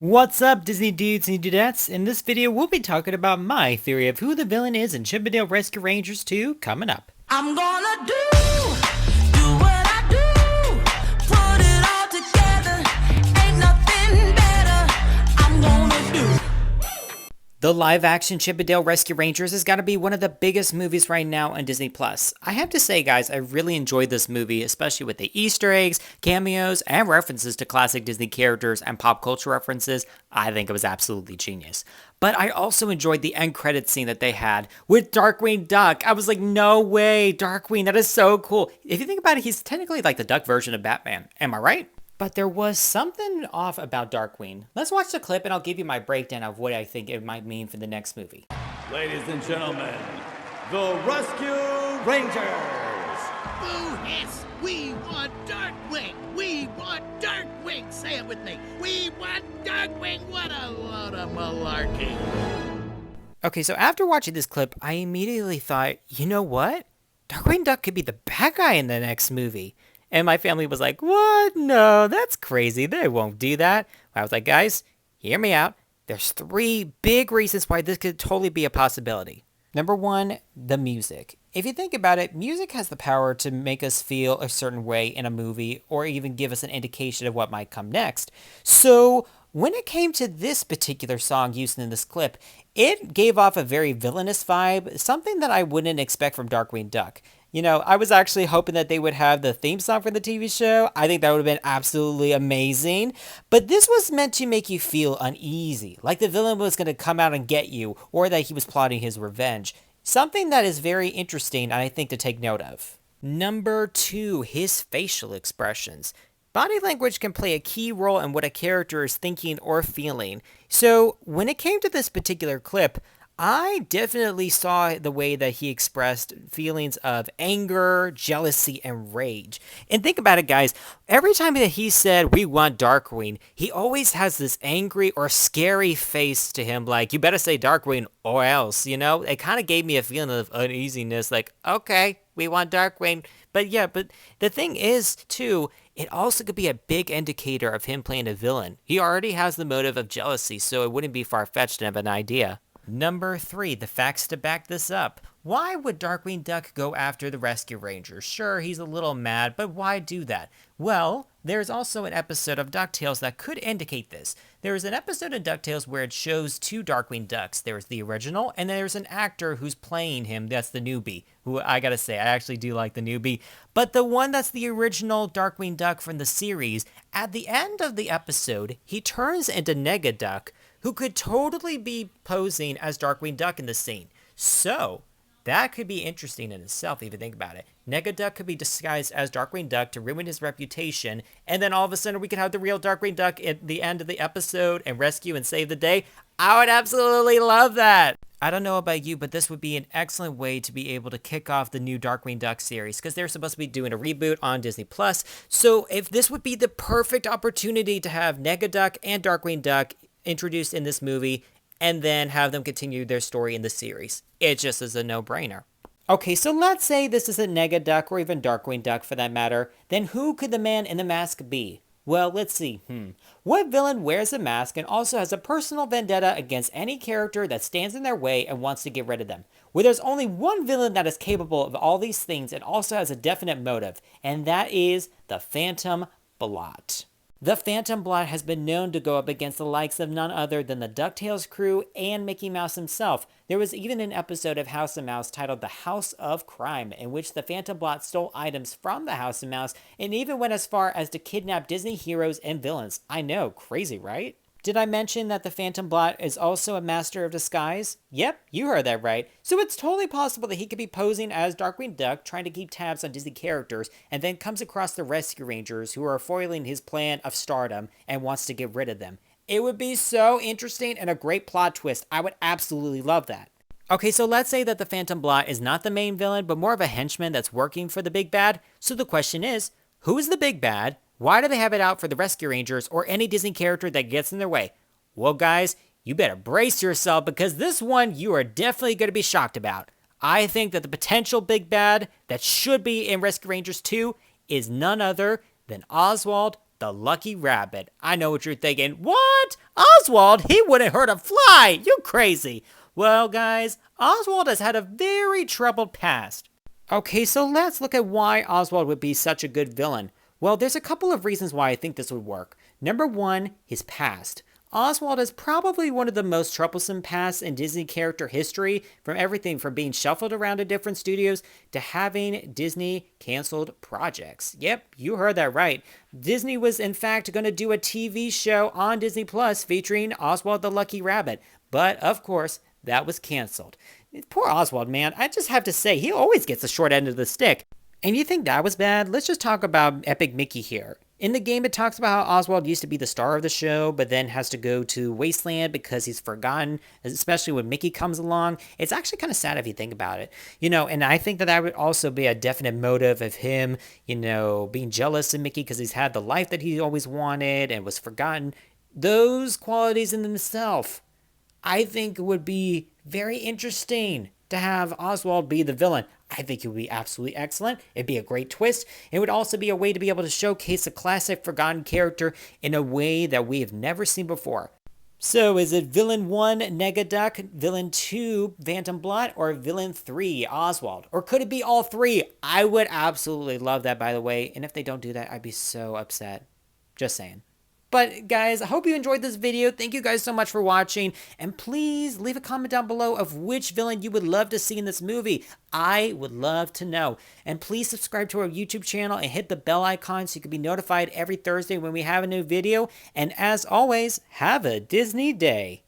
What's up, Disney dudes and dudettes? In this video, we'll be talking about my theory of who the villain is in Chip 'n Dale Rescue Rangers 2 coming up. I'm gonna do what I do, put it all together, ain't nothing better, I'm gonna do. The live-action Chip 'n Dale Rescue Rangers has got to be one of the biggest movies right now on Disney+. I have to say, guys, I really enjoyed this movie, especially with the Easter eggs, cameos, and references to classic Disney characters and pop culture references. I think it was absolutely genius. But I also enjoyed the end credits scene that they had with Darkwing Duck. I was like, no way, Darkwing, that is so cool. If you think about it, he's technically like the Duck version of Batman. Am I right? But there was something off about Darkwing. Let's watch the clip and I'll give you my breakdown of what I think it might mean for the next movie. Ladies and gentlemen, the Rescue Rangers! Boo hiss! We want Darkwing! We want Darkwing! Say it with me! We want Darkwing! What a load of malarkey! Okay, so after watching this clip, I immediately thought, you know what? Darkwing Duck could be the bad guy in the next movie. And my family was like, what? No, that's crazy. They won't do that. I was like, guys, hear me out. There's 3 big reasons why this could totally be a possibility. Number 1, the music. If you think about it, music has the power to make us feel a certain way in a movie or even give us an indication of what might come next. So when it came to this particular song used in this clip, it gave off a very villainous vibe, something that I wouldn't expect from Darkwing Duck. You know, I was actually hoping that they would have the theme song for the TV show. I think that would have been absolutely amazing. But this was meant to make you feel uneasy, like the villain was going to come out and get you, or that he was plotting his revenge. Something that is very interesting and I think to take note of. Number 2, his facial expressions. Body language can play a key role in what a character is thinking or feeling. So when it came to this particular clip, I definitely saw the way that he expressed feelings of anger, jealousy, and rage. And think about it, guys. Every time that he said, we want Darkwing, he always has this angry or scary face to him, like, you better say Darkwing or else, you know? It kind of gave me a feeling of uneasiness, like, okay, we want Darkwing. But yeah, but the thing is, too, it also could be a big indicator of him playing a villain. He already has the motive of jealousy, so it wouldn't be far-fetched to have an idea. Number 3, the facts to back this up. Why would Darkwing Duck go after the Rescue Rangers? Sure, he's a little mad, but why do that? Well, there's also an episode of DuckTales that could indicate this. There is an episode of DuckTales where it shows 2 Darkwing Ducks. There's the original, and there's an actor who's playing him. That's the newbie, who I gotta say, I actually do like the newbie. But the one that's the original Darkwing Duck from the series, at the end of the episode, he turns into Negaduck, who could totally be posing as Darkwing Duck in the scene. So, that could be interesting in itself if you think about it. Negaduck could be disguised as Darkwing Duck to ruin his reputation, and then all of a sudden we could have the real Darkwing Duck at the end of the episode and rescue and save the day. I would absolutely love that! I don't know about you, but this would be an excellent way to be able to kick off the new Darkwing Duck series, because they're supposed to be doing a reboot on Disney+. So if this would be the perfect opportunity to have Negaduck and Darkwing Duck introduced in this movie, and then have them continue their story in the series. It just is a no-brainer. Okay, so let's say this is a Negaduck, or even Darkwing Duck for that matter. Then who could the man in the mask be? Well, let's see. What villain wears a mask and also has a personal vendetta against any character that stands in their way and wants to get rid of them? Well, there's only one villain that is capable of all these things and also has a definite motive, and that is the Phantom Blot. The Phantom Blot has been known to go up against the likes of none other than the DuckTales crew and Mickey Mouse himself. There was even an episode of House of Mouse titled The House of Crime, in which the Phantom Blot stole items from the House of Mouse and even went as far as to kidnap Disney heroes and villains. I know, crazy, right? Did I mention that the Phantom Blot is also a master of disguise? Yep, you heard that right. So it's totally possible that he could be posing as Darkwing Duck, trying to keep tabs on Disney characters, and then comes across the Rescue Rangers, who are foiling his plan of stardom and wants to get rid of them. It would be so interesting and a great plot twist. I would absolutely love that. Okay, so let's say that the Phantom Blot is not the main villain, but more of a henchman that's working for the big bad. So the question is, who is the big bad? Why do they have it out for the Rescue Rangers or any Disney character that gets in their way? Well, guys, you better brace yourself, because this one you are definitely going to be shocked about. I think that the potential big bad that should be in Rescue Rangers 2 is none other than Oswald the Lucky Rabbit. I know what you're thinking. What? Oswald? He wouldn't hurt a fly. You crazy. Well, guys, Oswald has had a very troubled past. Okay, so let's look at why Oswald would be such a good villain. Well, there's a couple of reasons why I think this would work. Number one, his past. Oswald is probably one of the most troublesome pasts in Disney character history, from everything from being shuffled around to different studios to having Disney canceled projects. Yep, you heard that right. Disney was in fact going to do a TV show on Disney Plus featuring Oswald the Lucky Rabbit, but of course, that was canceled. Poor Oswald, man. I just have to say, he always gets the short end of the stick. And you think that was bad? Let's just talk about Epic Mickey here. In the game, it talks about how Oswald used to be the star of the show, but then has to go to Wasteland because he's forgotten, especially when Mickey comes along. It's actually kind of sad if you think about it. And I think that that would also be a definite motive of him, being jealous of Mickey because he's had the life that he always wanted and was forgotten. Those qualities in themselves, I think, would be very interesting to have Oswald be the villain. I think it would be absolutely excellent. It'd be a great twist. It would also be a way to be able to showcase a classic forgotten character in a way that we have never seen before. So is it Villain 1, Negaduck, Villain 2, Phantom Blot, or Villain 3, Oswald? Or could it be all three? I would absolutely love that, by the way. And if they don't do that, I'd be so upset. Just saying. But guys, I hope you enjoyed this video. Thank you guys so much for watching. And please leave a comment down below of which villain you would love to see in this movie. I would love to know. And please subscribe to our YouTube channel and hit the bell icon so you can be notified every Thursday when we have a new video. And as always, have a Disney day.